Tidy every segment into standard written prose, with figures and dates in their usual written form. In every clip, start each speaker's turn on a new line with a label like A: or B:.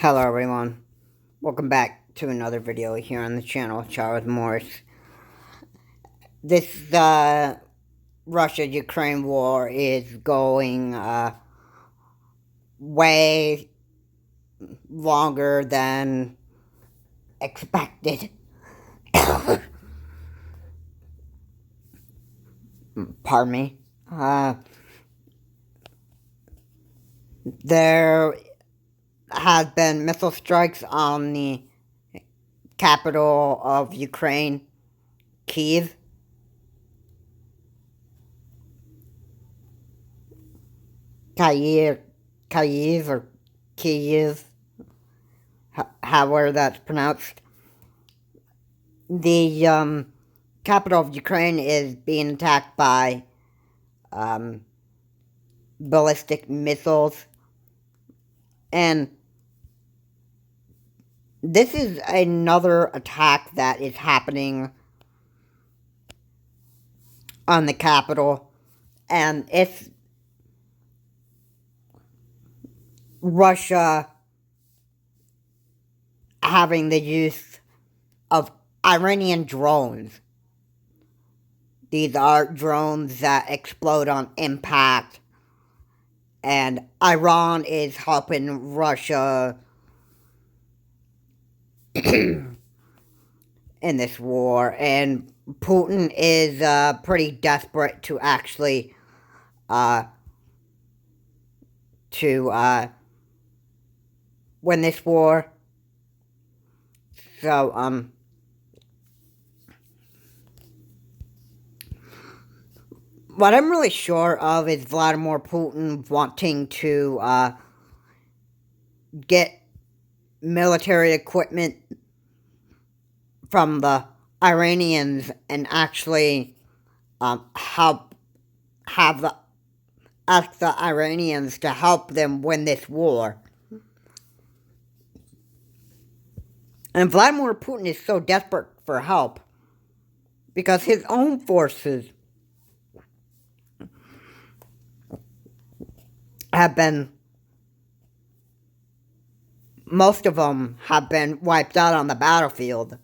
A: Hello everyone, welcome back to another video here on the channel, Charles Morris. This Russia-Ukraine war is going way longer than expected. Pardon me. There have been missile strikes on the capital of Ukraine, Kyiv. Kyiv or Kyiv, however that's pronounced. The capital of Ukraine is being attacked by ballistic missiles, and this is another attack that is happening on the capital, and it's Russia having the use of Iranian drones. These are drones that explode on impact, and Iran is helping Russia in this war, and Putin is pretty desperate to actually win this war. So what I'm really sure of is Vladimir Putin wanting to get military equipment from the Iranians and actually ask the Iranians to help them win this war. And Vladimir Putin is so desperate for help because his own forces have been, most of them have been wiped out on the battlefield.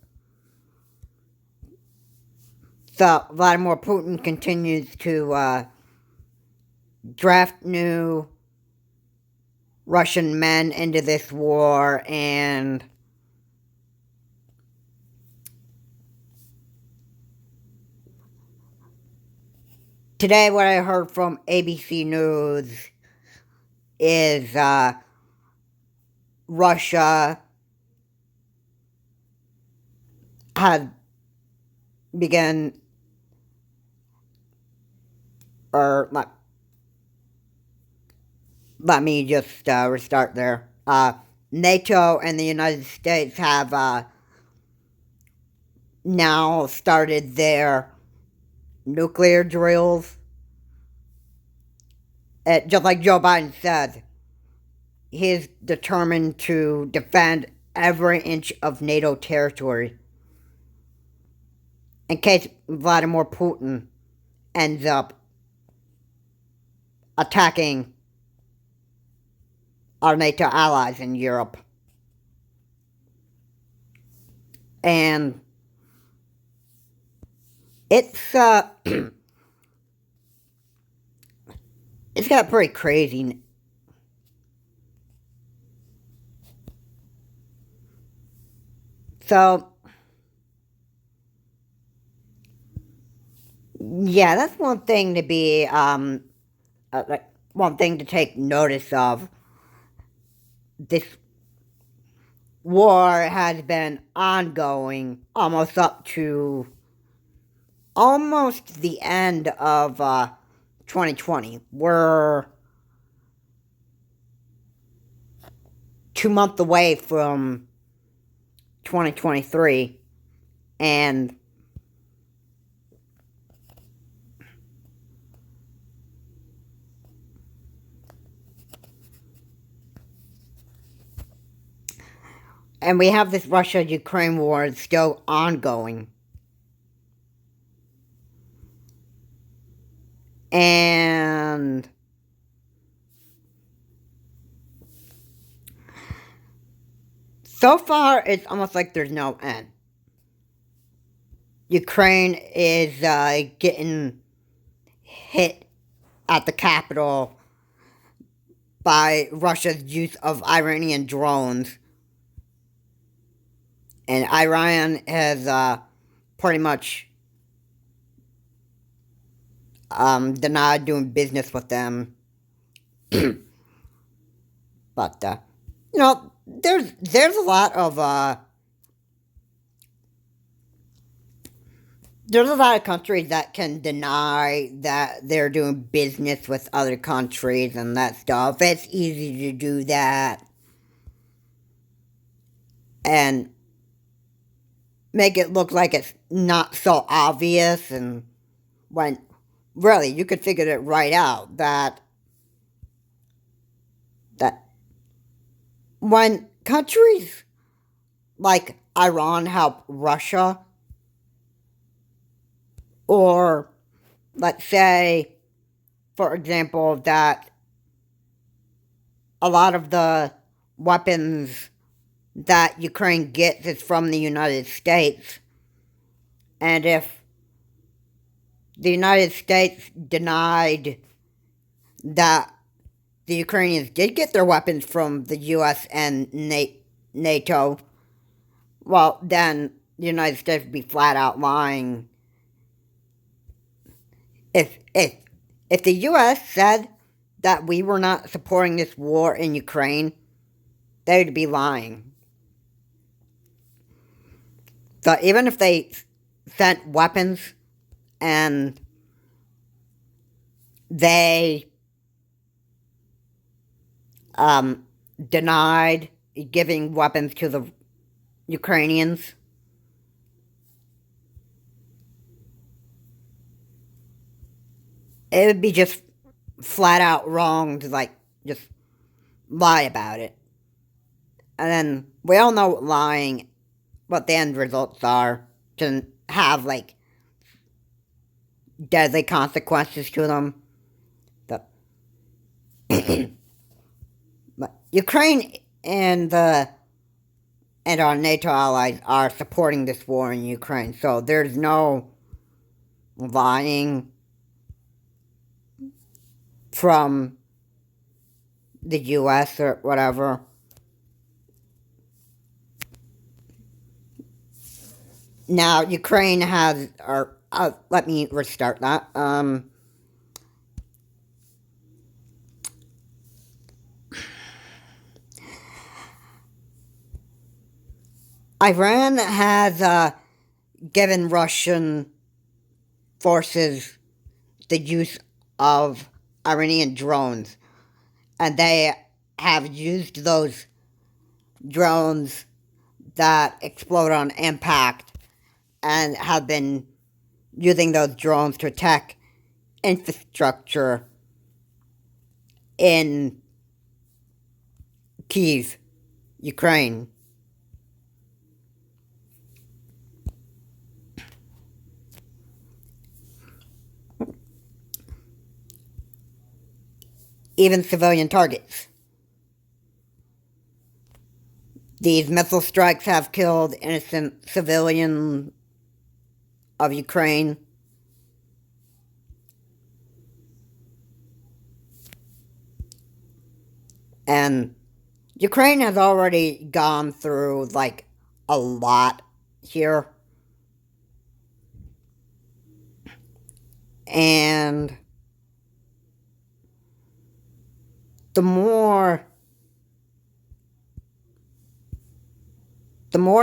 A: So Vladimir Putin continues to draft new Russian men into this war, and today what I heard from ABC News is Russia had begun, or let me just restart there. NATO and the United States have now started their nuclear drills. Just like Joe Biden said, he is determined to defend every inch of NATO territory in case Vladimir Putin ends up attacking our NATO allies in Europe. And it's it's got pretty crazy. So yeah, that's one thing to be one thing to take notice of. This war has been ongoing almost up to almost the end of 2020. We're 2 months away from 2023, and we have this Russia-Ukraine war still ongoing. And So far, it's almost like there's no end. Ukraine is getting hit at the capital by Russia's use of Iranian drones. And Iran has pretty much denied doing business with them. But, there's a lot of there's a lot of countries that can deny that they're doing business with other countries and that stuff. It's easy to do that and make it look like it's not so obvious, and when really you could figure it right out that when countries like Iran help Russia, or let's say, for example, that a lot of the weapons that Ukraine gets is from the United States, and if the United States denied that the Ukrainians did get their weapons from the US and NATO, well, then the United States would be flat out lying. If the US said that we were not supporting this war in Ukraine, they would be lying. So even if they sent weapons and they denied giving weapons to the Ukrainians, it would be just flat out wrong to just lie about it. And then we all know what the end results are, to have deadly consequences to them. But Ukraine and our NATO allies are supporting this war in Ukraine, so there's no lying from the US or whatever. Now, Ukraine has, or let me restart that. Iran has given Russian forces the use of Iranian drones, and they have used those drones that explode on impact, and have been using those drones to attack infrastructure in Kyiv, Ukraine. Even civilian targets. These missile strikes have killed innocent civilians of Ukraine. And Ukraine has already gone through a lot here. And the more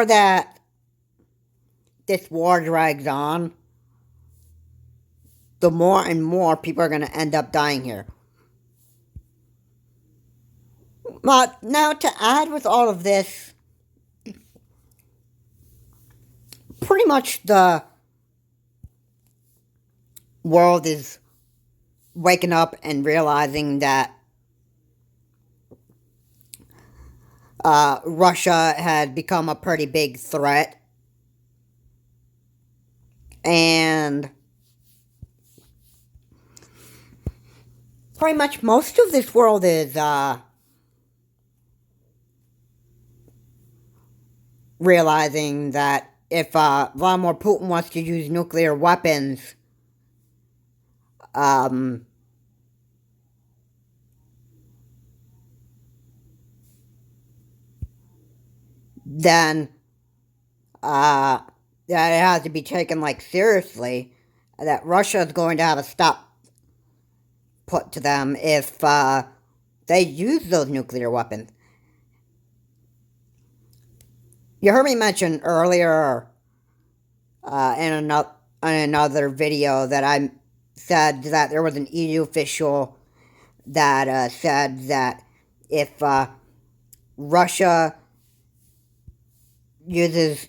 A: that this war drags on, the more and more people are going to end up dying here. But now, to add with all of this, pretty much the world is waking up and realizing that Russia had become a pretty big threat. And pretty much most of this world is realizing that if Vladimir Putin wants to use nuclear weapons, um, then that it has to be taken like seriously. That Russia is going to have a stop put to them if they use those nuclear weapons. You heard me mention earlier in another video that I said that there was an EU official that said that if Russia uses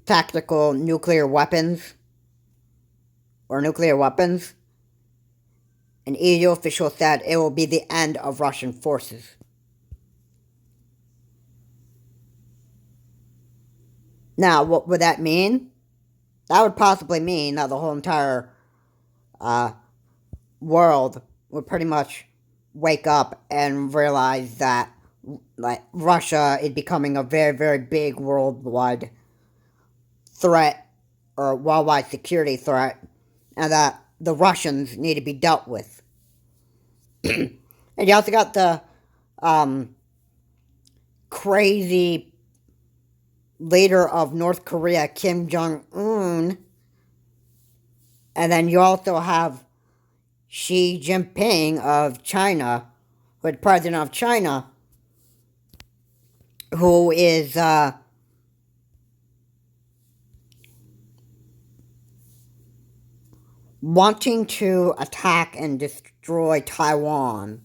A: tactical nuclear weapons or nuclear weapons, an EU official said it will be the end of Russian forces. Now, what would that mean? That would possibly mean that the whole entire world would pretty much wake up and realize that like Russia is becoming a very, very big worldwide threat or worldwide security threat, and that the Russians need to be dealt with. And you also got the crazy leader of North Korea, Kim Jong-un, and then you also have Xi Jinping of China, who is president of China, who is wanting to attack and destroy Taiwan.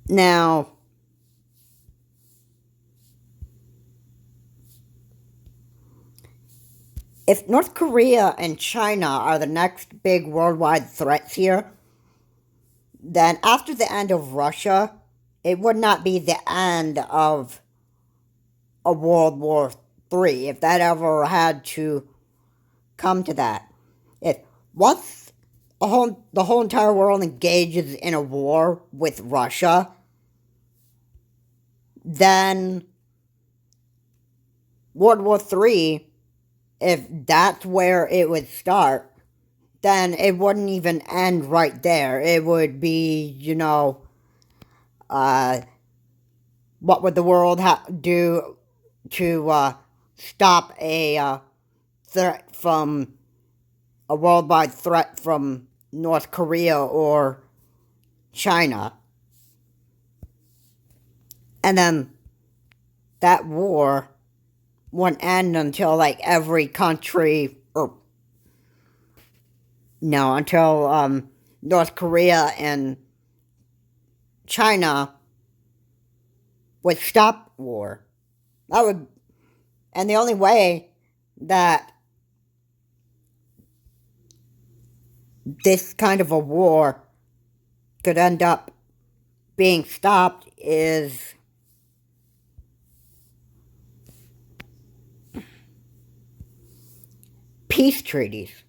A: Now, if North Korea and China are the next big worldwide threats here, then after the end of Russia, it would not be the end of a World War III, if that ever had to come to that. If once the whole entire world engages in a war with Russia, then World War III, if that's where it would start, then it wouldn't even end right there. It would be, what would the world do to stop a threat from a worldwide threat from North Korea or China? And then that war won't end until like every country, or no, until North Korea and China would stop war. And the only way that this kind of a war could end up being stopped is peace treaties.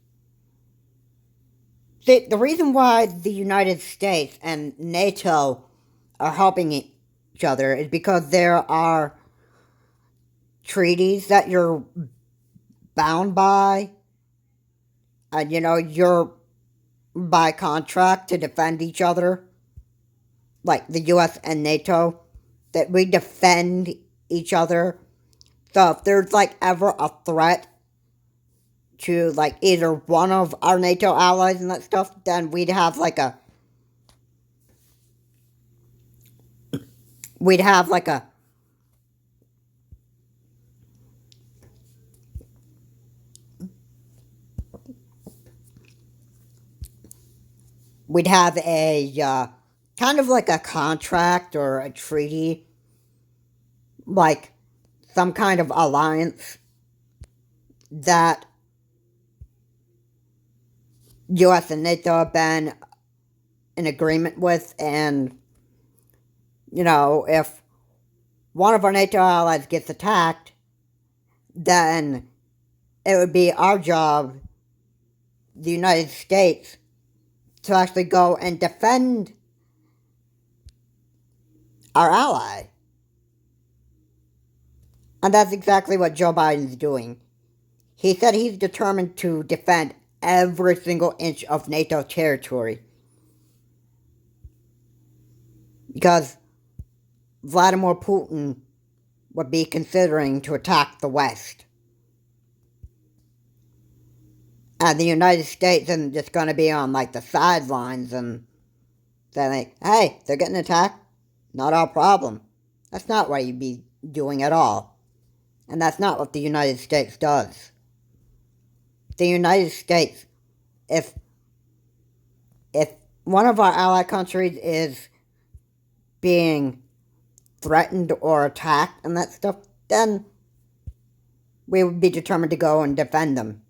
A: The reason why the United States and NATO are helping each other is because there are treaties that you're bound by, and you're by contract to defend each other, like the US and NATO, that we defend each other. So if there's like ever a threat to like either one of our NATO allies and that stuff, then we'd have like a we'd have a kind of like a contract or a treaty, like some kind of alliance that US and NATO have been in agreement with, and if one of our NATO allies gets attacked, then it would be our job, the United States, to actually go and defend our ally. And that's exactly what Joe Biden's doing. He said he's determined to defend every single inch of NATO territory. Because Vladimir Putin would be considering to attack the West. And the United States isn't just going to be on, like, the sidelines and say, like, hey, they're getting attacked. Not our problem. That's not what you'd be doing at all. And that's not what the United States does. The United States, if one of our ally countries is being threatened or attacked and that stuff, then we would be determined to go and defend them.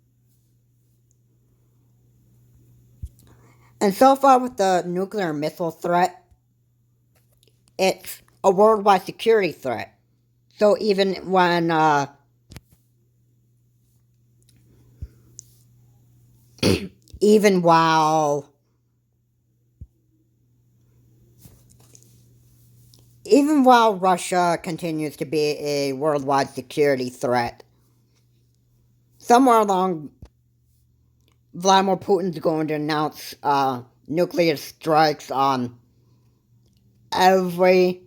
A: And so far with the nuclear missile threat, it's a worldwide security threat. So even when even while Russia continues to be a worldwide security threat, somewhere along Vladimir Putin's going to announce nuclear strikes on probably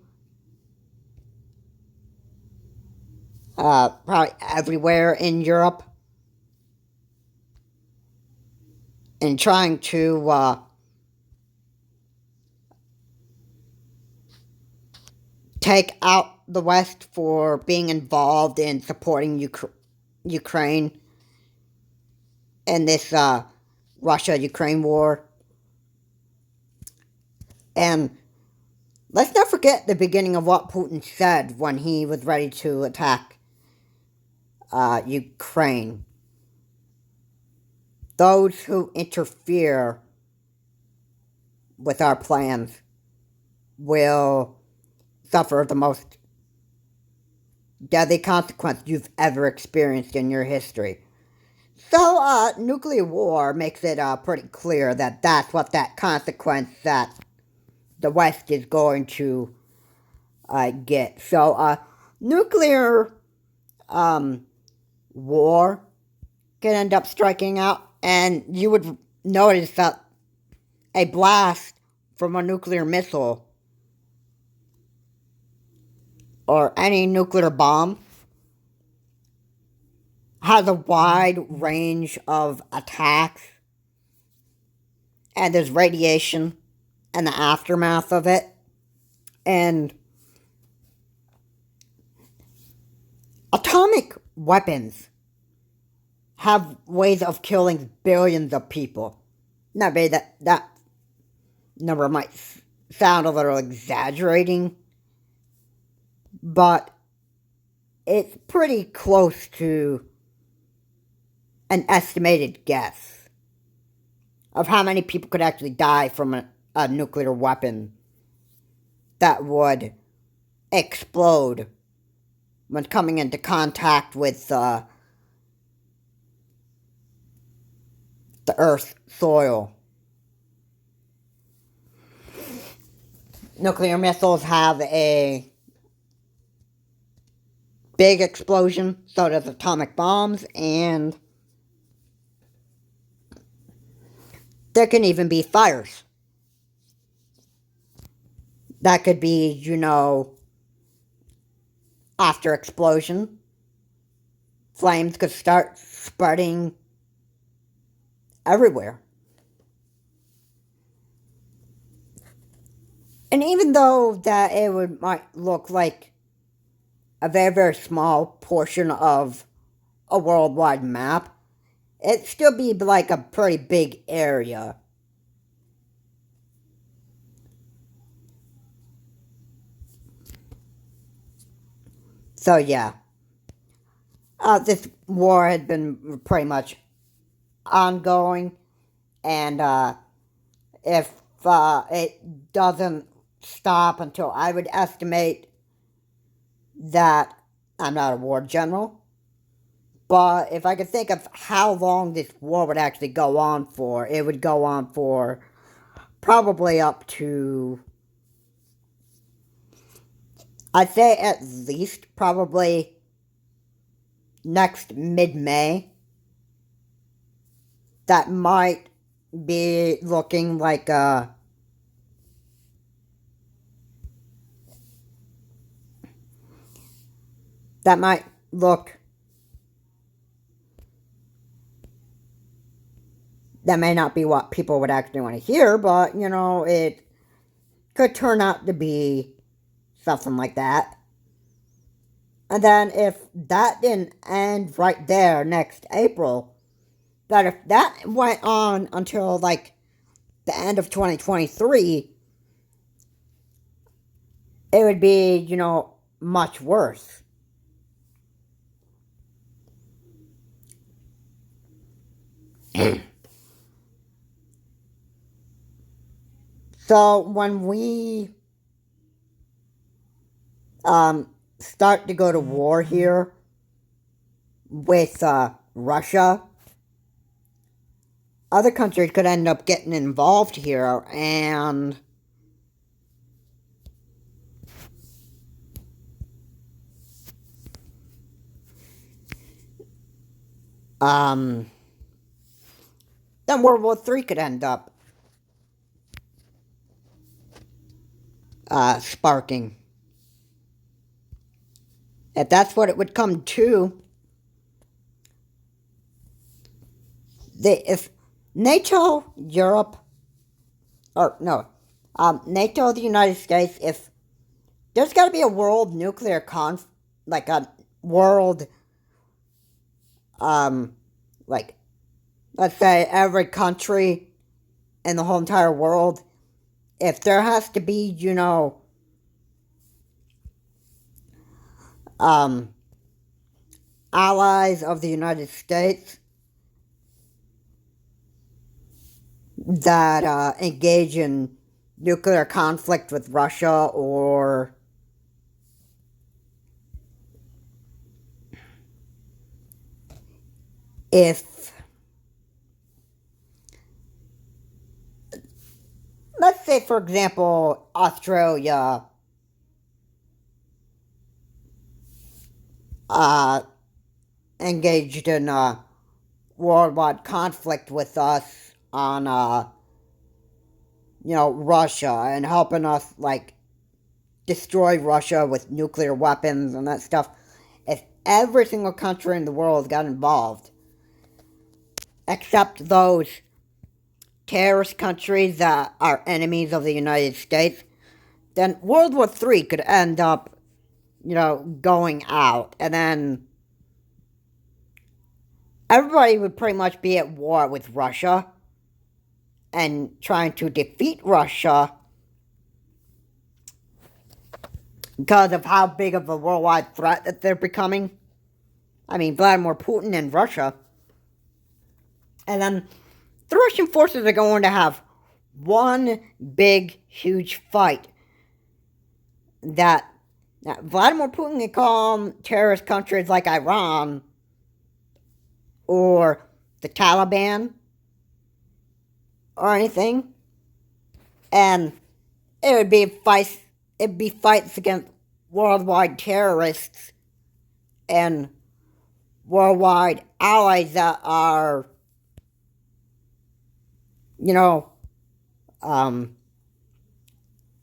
A: everywhere in Europe, and trying to take out the West for being involved in supporting Ukraine in this Russia-Ukraine war. And let's not forget the beginning of what Putin said when he was ready to attack Ukraine. Those who interfere with our plans will suffer the most deadly consequence you've ever experienced in your history. So, nuclear war makes it pretty clear that that's what that consequence that the West is going to get. So, nuclear war can end up striking out, and you would notice that a blast from a nuclear missile or any nuclear bomb has a wide range of attacks, and there's radiation and the aftermath of it, and atomic weapons have ways of killing billions of people. Now, maybe that number might sound a little exaggerating, but it's pretty close to an estimated guess of how many people could actually die from a nuclear weapon that would explode when coming into contact with the Earth's soil. Nuclear missiles have a big explosion, so does atomic bombs, and there can even be fires. That could be, after explosion, flames could start spreading everywhere. And even though that it might look like a very, very small portion of a worldwide map, it'd still be like a pretty big area. So yeah, this war had been pretty much ongoing, and if it doesn't stop until, I would estimate that, I'm not a war general, but if I could think of how long this war would actually go on for, it would go on for probably up to, I'd say at least probably next mid-May. That might be looking like that might look, that may not be what people would actually want to hear, but, it could turn out to be something like that. And then if that didn't end right there next April, that if that went on until like the end of 2023, it would be, much worse. So when we start to go to war here with Russia, other countries could end up getting involved here, and then World War III could end up sparking. If that's what it would come to, if NATO, Europe, or no, NATO, the United States, if there's got to be a world nuclear like a world, like, let's say every country in the whole entire world, if there has to be, allies of the United States that engage in nuclear conflict with Russia, or if, let's say, for example, Australia engaged in worldwide conflict with us on, Russia, and helping us, like, destroy Russia with nuclear weapons and that stuff. If every single country in the world got involved, except those terrorist countries that are enemies of the United States, then World War III could end up, going out, and then everybody would pretty much be at war with Russia and trying to defeat Russia because of how big of a worldwide threat that they're becoming. I mean, Vladimir Putin and Russia. And then the Russian forces are going to have one big, huge fight that Vladimir Putin can call them terrorist countries like Iran or the Taliban or anything, and it'd be fights against worldwide terrorists and worldwide allies that are,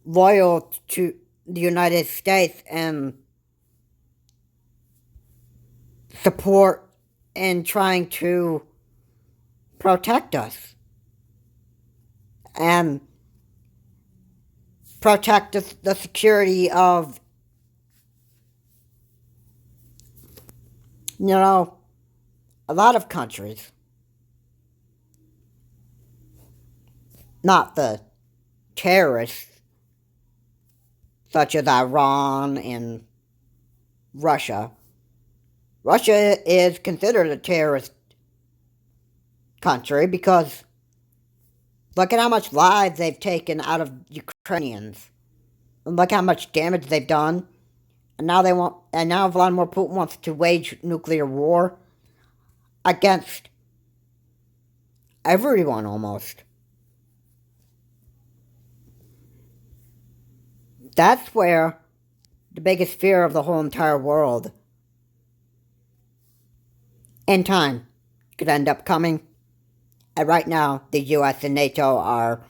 A: loyal to the United States and support in trying to protect us and protect the security of, a lot of countries. Not the terrorists, such as Iran and Russia. Russia is considered a terrorist country because look at how much lives they've taken out of Ukrainians. And look how much damage they've done. And now Vladimir Putin wants to wage nuclear war against everyone almost. That's where the biggest fear of the whole entire world in time could end up coming. And right now, the US and NATO are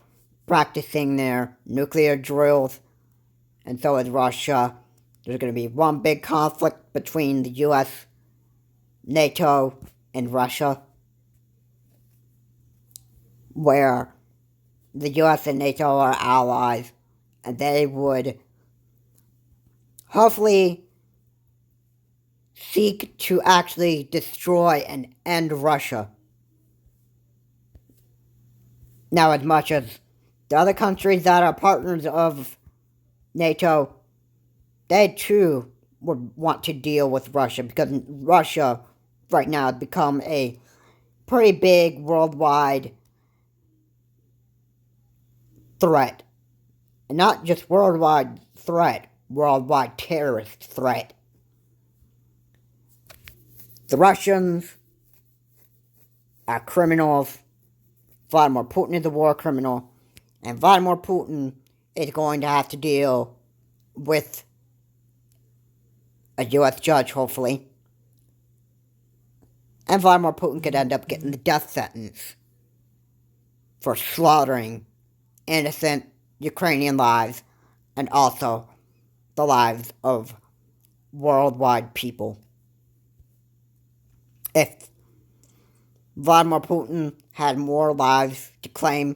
A: practicing their nuclear drills, and so is Russia. There's going to be one big conflict between the US, NATO, and Russia, where the US and NATO are allies, and they would hopefully seek to actually destroy and end Russia. Now, as much as the other countries that are partners of NATO, they too would want to deal with Russia, because Russia right now has become a pretty big worldwide threat. And not just worldwide threat, worldwide terrorist threat. The Russians are criminals. Vladimir Putin is a war criminal. And Vladimir Putin is going to have to deal with a US judge, hopefully. And Vladimir Putin could end up getting the death sentence for slaughtering innocent Ukrainian lives and also the lives of worldwide people. If Vladimir Putin had more lives to claim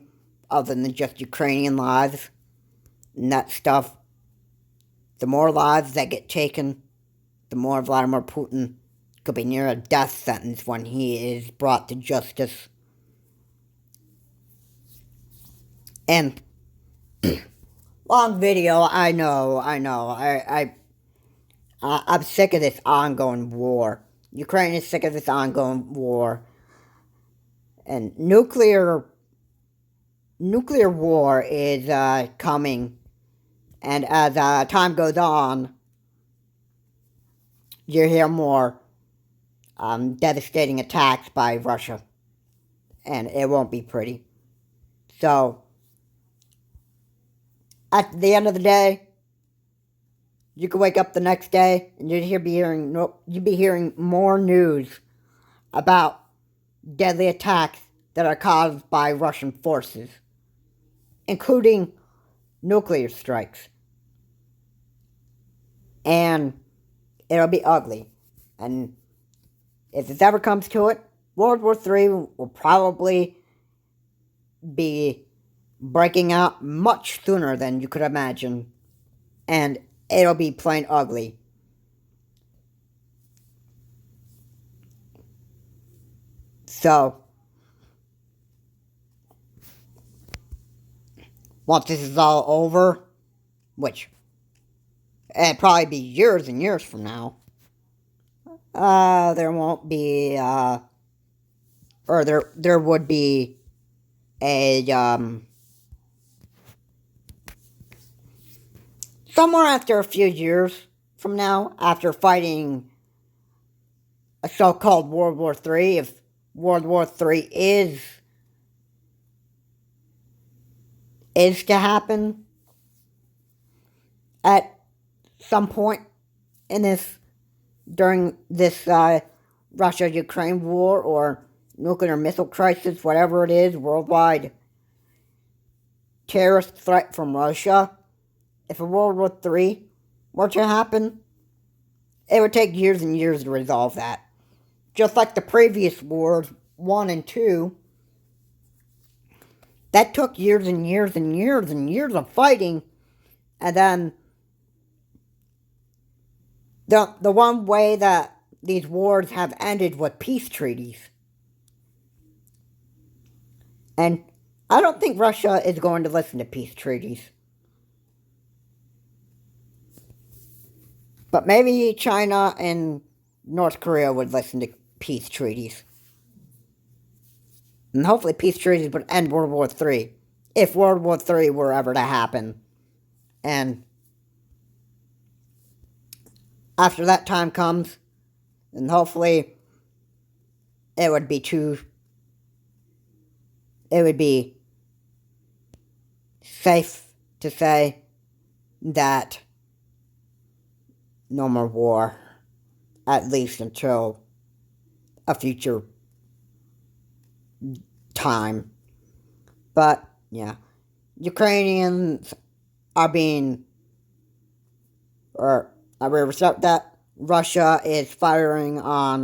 A: other than just Ukrainian lives and that stuff, the more lives that get taken, the more Vladimir Putin could be near a death sentence when he is brought to justice. And long video, I know. I'm sick of this ongoing war. Ukraine is sick of this ongoing war. And nuclear war is coming. And as time goes on, you hear more devastating attacks by Russia. And it won't be pretty. So, at the end of the day, you could wake up the next day and you'd be hearing more news about deadly attacks that are caused by Russian forces, including nuclear strikes. And it'll be ugly. And if it ever comes to it, World War III will probably be breaking out much sooner than you could imagine. And it'll be plain ugly. So, once this is all over, which it'll probably be years and years from now, there won't be, or there would be a, somewhere after a few years from now, after fighting a so-called World War III, if World War III is to happen at some point during this Russia-Ukraine war or nuclear missile crisis, whatever it is, worldwide terrorist threat from Russia, if a World War III were to happen, it would take years and years to resolve that. Just like the previous wars, 1 and 2, that took years and years and years and years of fighting, and then the one way that these wars have ended with peace treaties. And I don't think Russia is going to listen to peace treaties. But maybe China and North Korea would listen to peace treaties. And hopefully peace treaties would end World War III, if World War III were ever to happen. And after that time comes, then hopefully it would be safe to say that no more war, at least until a future time. But, yeah, Ukrainians are being, or I will start that Russia is firing on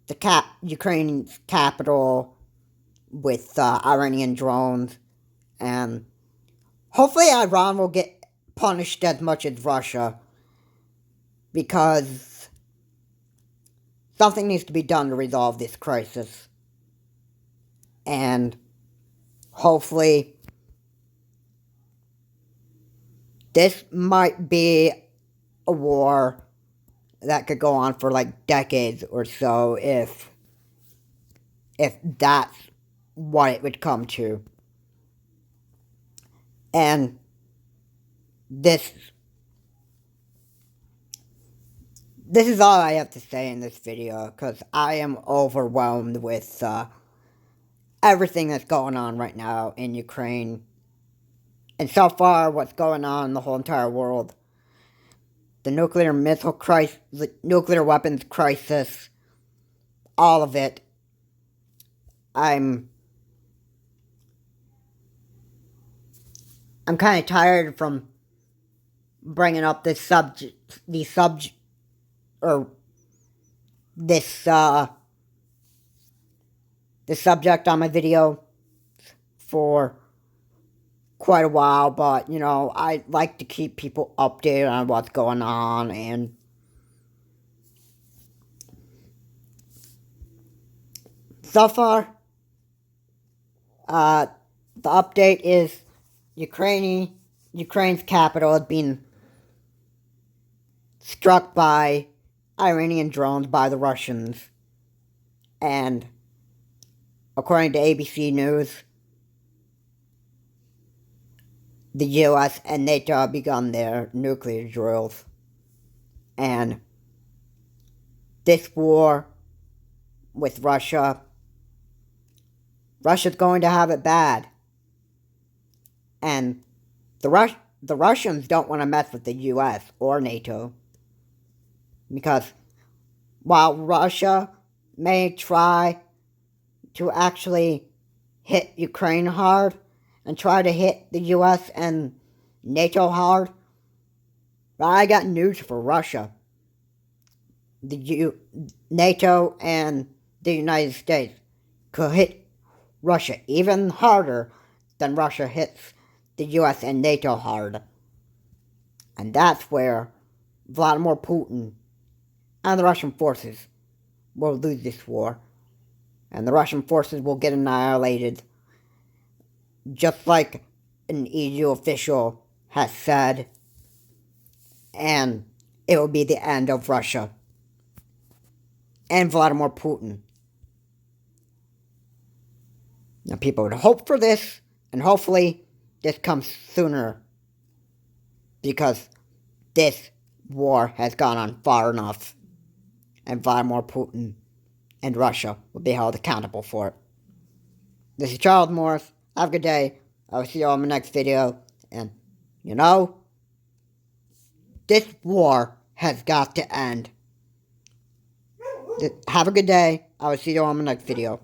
A: the Ukraine's capital with Iranian drones, and hopefully Iran will get punished as much as Russia, because something needs to be done to resolve this crisis. And hopefully this might be a war that could go on for like decades or so if that's what it would come to. And this is all I have to say in this video, because I am overwhelmed with everything that's going on right now in Ukraine. And so far, what's going on in the whole entire world. The nuclear missile crisis, the nuclear weapons crisis, all of it. I'm kind of tired from bringing up this subject, this subject on my video for quite a while, but, you know, I like to keep people updated on what's going on, and so far, the update is Ukraine's capital has been struck by Iranian drones by the Russians, and according to ABC News, the US and NATO have begun their nuclear drills. And this war with Russia's going to have it bad. And the Russians don't want to mess with the US or NATO. Because while Russia may try to actually hit Ukraine hard, and try to hit the US and NATO hard, but I got news for Russia. NATO and the United States could hit Russia even harder than Russia hits the US and NATO hard. And that's where Vladimir Putin and the Russian forces will lose this war. And the Russian forces will get annihilated, just like an EU official has said, and it will be the end of Russia and Vladimir Putin. Now, people would hope for this, and hopefully this comes sooner, because this war has gone on far enough, and Vladimir Putin and Russia will be held accountable for it. This is Charles Morris. Have a good day. I will see you all in my next video. And, you know, this war has got to end. Have a good day. I will see you all in my next video.